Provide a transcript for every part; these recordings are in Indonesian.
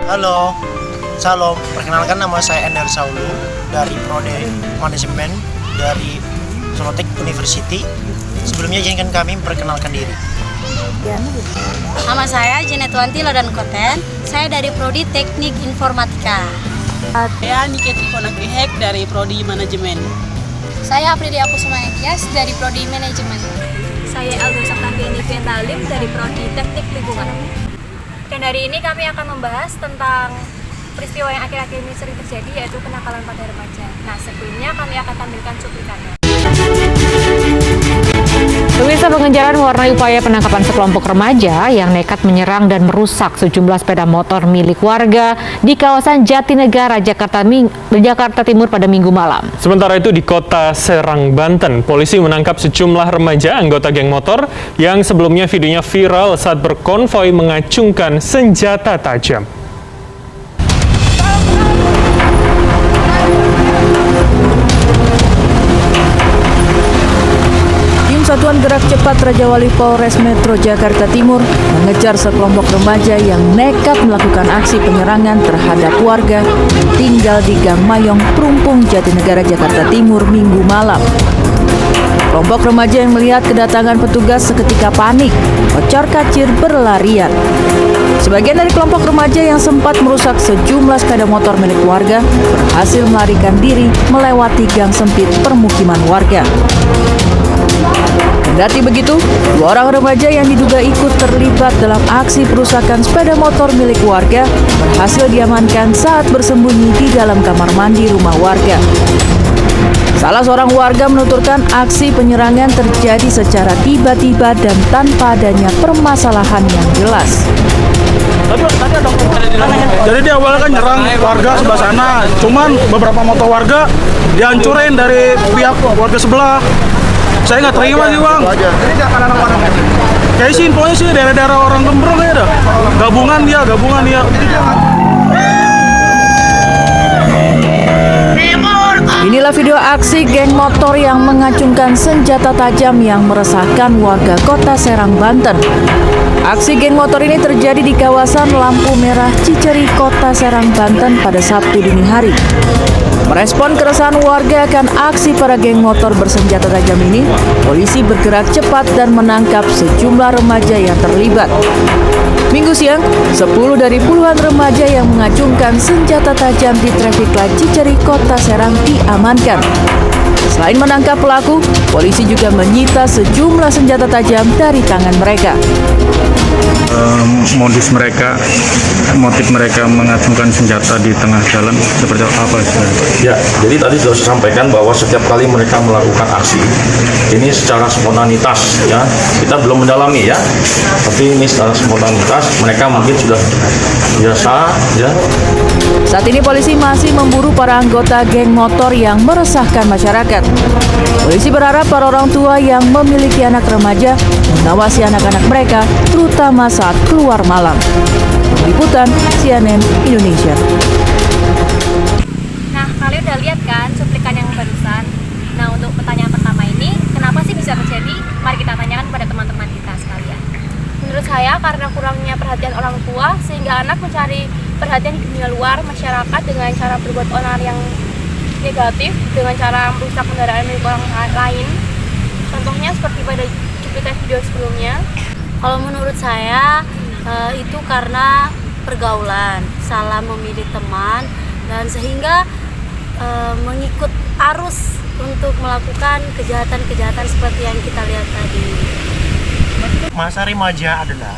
Halo, salam. Perkenalkan, nama saya Ender Saulu dari Prodi Manajemen dari Solotek University. Sebelumnya izinkan kami memperkenalkan diri. Nama saya Janetwanti Lodankoten. Saya dari Prodi Teknik Informatika. Saya Niketi Konakihek dari Prodi Manajemen. Saya Aprilia Kusumanias dari Prodi Manajemen. Saya Aldo Saptangeni Ventalim dari Prodi Teknik Lingkungan. Dan hari ini kami akan membahas tentang peristiwa yang akhir-akhir ini sering terjadi, yaitu kenakalan pada remaja. Nah, sebelumnya kami akan tampilkan cuplikannya. Pemirsa, pengejaran mewarnai upaya penangkapan sekelompok remaja yang nekat menyerang dan merusak sejumlah sepeda motor milik warga di kawasan Jatinegara, Jakarta Timur pada Minggu malam. Sementara itu di kota Serang, Banten, polisi menangkap sejumlah remaja anggota geng motor yang sebelumnya videonya viral saat berkonvoi mengacungkan senjata tajam. Satuan Gerak Cepat Raja Wali Polres Metro Jakarta Timur mengejar sekelompok remaja yang nekat melakukan aksi penyerangan terhadap warga yang tinggal di Gang Mayong, Perumpung, Jatinegara, Jakarta Timur, Minggu malam. Kelompok remaja yang melihat kedatangan petugas seketika panik, kocar-kacir berlarian. Sebagian dari kelompok remaja yang sempat merusak sejumlah sepeda motor milik warga berhasil melarikan diri melewati gang sempit permukiman warga. Kendati begitu, dua orang remaja yang diduga ikut terlibat dalam aksi perusakan sepeda motor milik warga berhasil diamankan saat bersembunyi di dalam kamar mandi rumah warga. Salah seorang warga menuturkan aksi penyerangan terjadi secara tiba-tiba dan tanpa adanya permasalahan yang jelas. Jadi di awal kan nyerang warga sebelah sana, cuman beberapa motor warga dihancurin dari pihak warga sebelah. Saya nggak terima sih, Bang. Kayak sih infonya sih daerah-daerah orang Gembrong ya dah. Gabungan dia. Inilah video aksi geng motor yang mengacungkan senjata tajam yang meresahkan warga kota Serang, Banten. Aksi geng motor ini terjadi di kawasan Lampu Merah Ciceri, kota Serang, Banten pada Sabtu dini hari. Merespon keresahan warga akan aksi para geng motor bersenjata tajam ini, polisi bergerak cepat dan menangkap sejumlah remaja yang terlibat. Minggu siang, 10 dari puluhan remaja yang mengacungkan senjata tajam di traffic light Ciceri, kota Serang diamankan. Selain menangkap pelaku, polisi juga menyita sejumlah senjata tajam dari tangan mereka. Modus mereka, motif mereka mengacungkan senjata di tengah jalan seperti apa sebenarnya? Ya, jadi tadi sudah saya sampaikan bahwa setiap kali mereka melakukan aksi ini secara spontanitas, ya, kita belum mendalami ya, tapi ini secara spontanitas mereka mungkin sudah biasa, ya. Saat ini polisi masih memburu para anggota geng motor yang meresahkan masyarakat. Polisi berharap para orang tua yang memiliki anak remaja mengawasi anak-anak mereka, terutama saat keluar malam. Liputan CNN Indonesia. Nah, kalian udah lihat kan cuplikan yang barusan? Nah, untuk pertanyaan pertama ini, kenapa sih bisa terjadi? Mari kita tanyakan pada teman-teman kita sekalian. Menurut saya, karena kurangnya perhatian orang tua, sehingga anak mencari perhatian di dunia luar masyarakat dengan cara berbuat onar yang negatif, dengan cara merusak kendaraan milik orang lain. Contohnya seperti pada cuplikan video sebelumnya. Kalau menurut saya itu karena pergaulan, salah memilih teman, dan sehingga mengikut arus untuk melakukan kejahatan-kejahatan seperti yang kita lihat tadi. Masa remaja adalah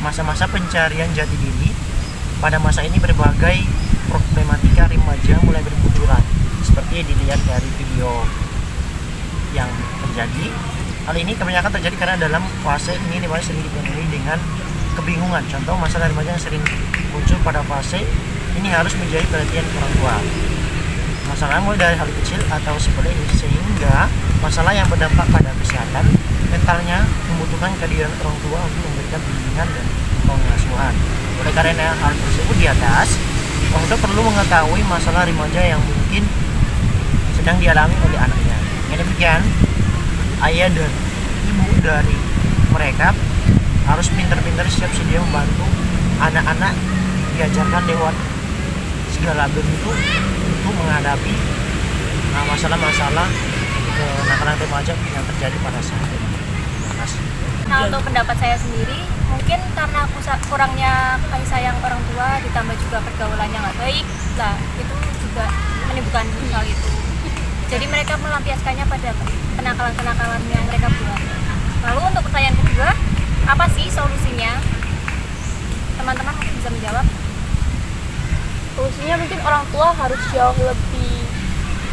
masa-masa pencarian jati diri. Pada masa ini berbagai problematika remaja mulai bermunculan, seperti dilihat dari video yang terjadi. Hal ini kebanyakan terjadi karena dalam fase ini remaja sering dipenuhi dengan kebingungan. Contoh, masalah remaja yang sering muncul pada fase ini harus menjadi perhatian orang tua. Masalah mulai dari hal kecil atau sepele sehingga masalah yang berdampak pada kesehatan mentalnya membutuhkan kehadiran orang tua untuk memberikan bimbingan dan pengasuhan. Oleh karena hal tersebut di atas, orang tua perlu mengetahui masalah remaja yang mungkin sedang dialami oleh anaknya. Dengan demikian, ayah dan ibu dari mereka harus pintar-pintar siap sedia membantu anak-anak diajarkan lewat segala bentuk untuk menghadapi masalah-masalah kenakalan remaja yang terjadi pada saat ini. Terima kasih. Nah, untuk pendapat saya sendiri, mungkin karena kurangnya kasih sayang orang tua, ditambah juga pergaulannya nggak baik, lah itu juga menimbulkan hal itu. Jadi mereka melampiaskannya pada kenakalan-kenakalan yang mereka buat. Lalu untuk pertanyaan kedua, apa sih solusinya? Teman-teman mungkin bisa menjawab. Solusinya mungkin orang tua harus jauh lebih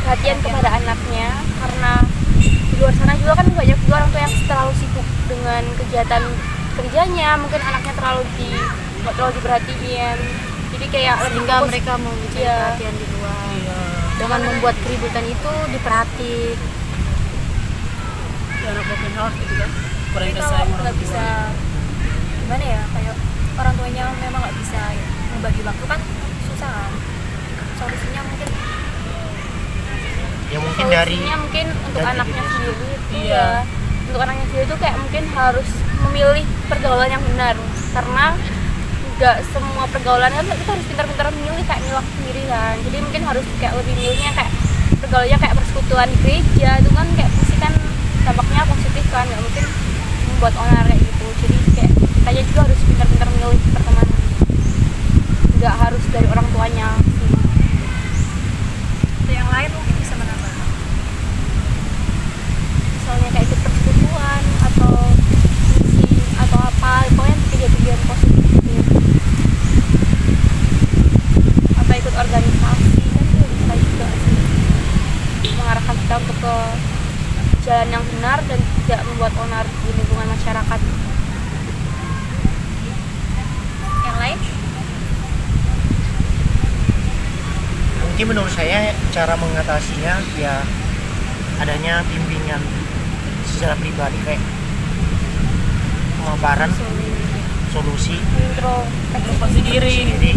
perhatian kepada anaknya, karena di luar sana juga kan banyak juga orang tua yang terlalu sibuk dengan kegiatan kerjanya, mungkin anaknya nggak terlalu diperhatiin, jadi kayak Sehingga mereka mau mencari perhatian di luar. Dengan membuat keributan itu diperhatiin. Anak broken heart gitu kan, kurang Tapi kasih kalau orang nggak tua. bisa, gimana ya, kayak orang tuanya memang nggak bisa membagi waktu kan susah kan. Solusinya mungkin Ya mungkin dari solusinya mungkin untuk dari anaknya diri sendiri Iya. ya, untuk anaknya sendiri itu kayak mungkin harus memilih pergaulan yang benar, karena nggak semua pergaulan kan kita harus pintar-pintar memilih, kayak milah sendiri kan. Jadi mungkin harus kayak lebih milihnya kayak pergaulannya kayak persekutuan di gereja itu kan kayak pasti kan dampaknya positif kan, nggak mungkin membuat onar kayak gitu. Jadi kayak kita juga harus pintar-pintar memilih pertemanan, nggak harus dari orang tuanya sih. untuk yang lain mungkin bisa menambah. Misalnya kayak ikut persekutuan atau misi atau apa, pokoknya kegiatan positif gitu. Atau ikut organisasi kan itu bisa juga sih, mengarahkan kita untuk ke jalan yang benar dan tidak membuat onar di lingkungan masyarakat. Yang lain? mungkin menurut saya cara mengatasinya ya adanya bimbingan secara pribadi, kayak pemaparan solusi Pasti diri. sendiri.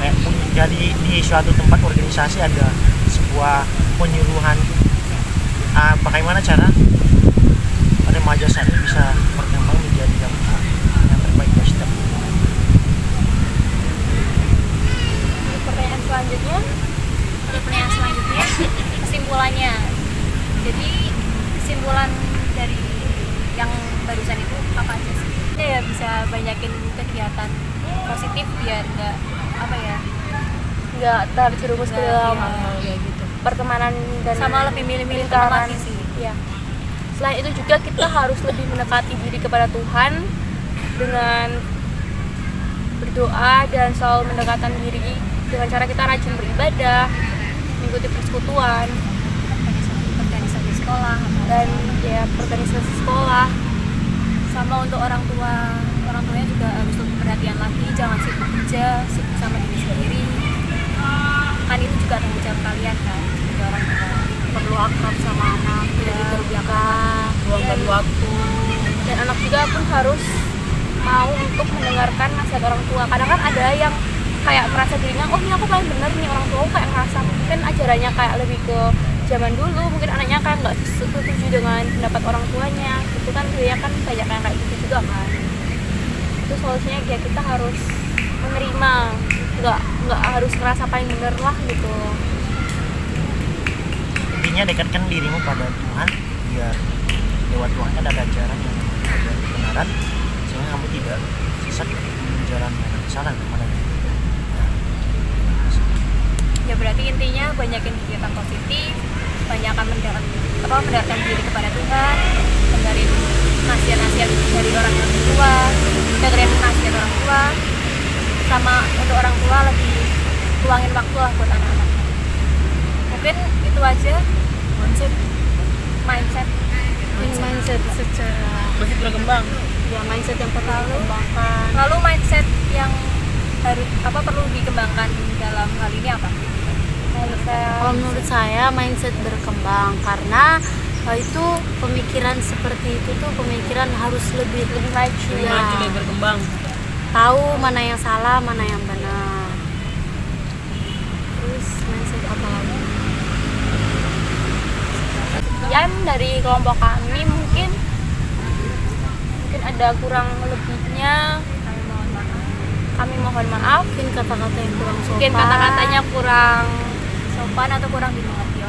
Kayak jadi di suatu tempat organisasi ada sebuah penyuluhan bagaimana cara remaja saat ini bisa berkembang menjadi yang terbaik bagi setiap orang. Pertanyaan selanjutnya, Pertanyaan selanjutnya, kesimpulannya. Jadi kesimpulan dari yang barusan itu apa aja sih? Ya bisa banyakin kegiatan positif biar nggak apa ya, nggak terjerumus ke Nggak, dalam iya. Hal kayak gitu. pertemanan dan sama lebih milih-milih teman lingkaran. lagi sih. Ya. Selain itu juga kita harus lebih mendekati diri kepada Tuhan dengan berdoa dan selalu mendekatkan diri dengan cara kita rajin beribadah, mengikuti persekutuan Organisasi sekolah dan ya organisasi sekolah. sama untuk orang tuanya juga harus lebih perhatian lagi, jangan sibuk kerja, sibuk sama diri sendiri, kan itu juga tanggung jawab kalian kan sebagai orang tua. Perlu akrab sama anak, jadi terbuka. Luangkan waktu. Dan anak juga pun harus mau untuk mendengarkan nasihat orang tua. Kadang kan ada yang kayak merasa dirinya, oh ini aku paling bener nih, orang tua kayak ngerasa mungkin ajarannya kayak lebih ke zaman dulu, mungkin anaknya kan nggak setuju dengan pendapat orang tuanya, itu kan dia kan banyak yang kayak gitu juga kan. Itu solusinya ya kita harus menerima, nggak harus ngerasa paling bener lah gitu. Intinya dekatkan dirimu pada Tuhan, biar lewat Tuhan ada ajaran yang ada kebenaran, sehingga kamu tidak sesat di jalan yang salah kepada Ya berarti intinya banyakin kegiatan positif, banyakkan mendengarkan diri kepada Tuhan, dengerin nasihat-nasihat dari orang tua, dengerin nasihat orang tua, sama untuk orang tua lebih luangin waktu lah buat anak-anak. Mungkin itu aja. Mindset secara Masih berkembang. ya mindset yang perlu Lalu? dikembangkan. Lalu mindset yang perlu dikembangkan dalam hal ini apa? Kalau menurut saya mindset berkembang karena itu pemikiran seperti itu tuh pemikiran harus lebih maju ya. Maju dan berkembang. Tahu mana yang salah, mana yang benar. Terus mindset apa lagi? Sekian dari kelompok kami, mungkin ada kurang lebihnya kami mohon maaf. Mungkin kata-kata yang kurang sopan. Mungkin kata-katanya kurang sopan atau kurang dimengerti.